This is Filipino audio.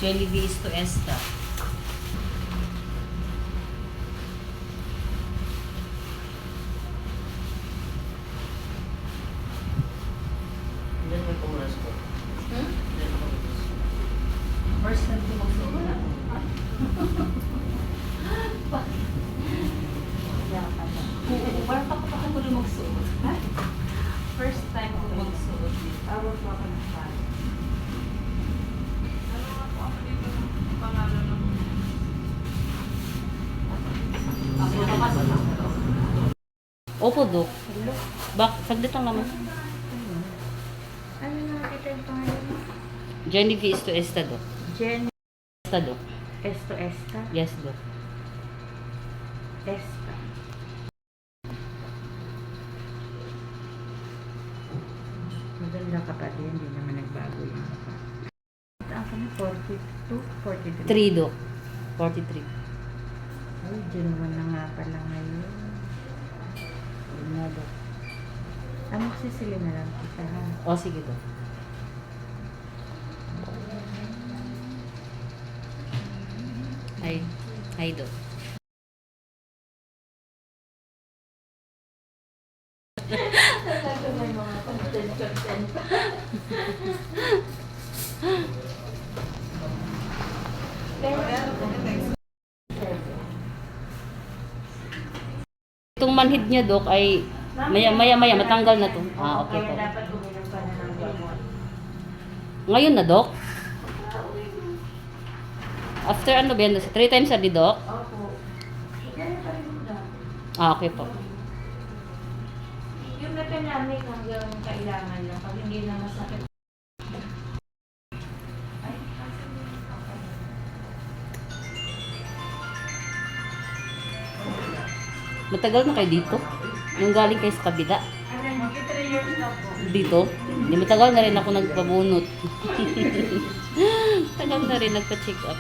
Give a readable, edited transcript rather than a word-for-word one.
Jollibee is to Esta. Diyan may kumulas ko. Hmm? Diyan ako. First time ko magsuot. Parang pakapaka ko rin magsuot. Ha? First time ko magsuot. Tawag ko ako ng fan. Opo, Dok. Saglit lang naman. Ano nakakita yung pangalan mo? Jollibee is to Esta, Dok. Jen Esta, Dok. Esto Esta? Yes, Dok. Esta. Maganda ka pa din, hindi naman nagbago yung mukha. Ang kami, 42, 43. 3, Dok. 43. Ay, June 1 na nga pala ngayon. Yun na, Dok. Ano kasi sila na lang kita ha? O, sige, Dok. Hi. Hi, Dok. Talaga may mga content. Itong manhid niya, Dok, ay maya matanggal na to. Ah, okay po. Kaya dapat uminom ka na ng gamot. Ngayon na, Dok? After ano ba yan? 3 times a day, Dok? Opo. Ganyan pa rin daw. Ah, okay po. Yung mekanamic hanggang kailangan lang. Pag hindi na masakit. Ay, kasi okay. Matagal na kayo dito? Nung galing kayo sa kabila? Ano, mag 3 years na po. Dito? Hindi, matagal na rin ako nagpabunot. Tagal na rin nagpa-check up.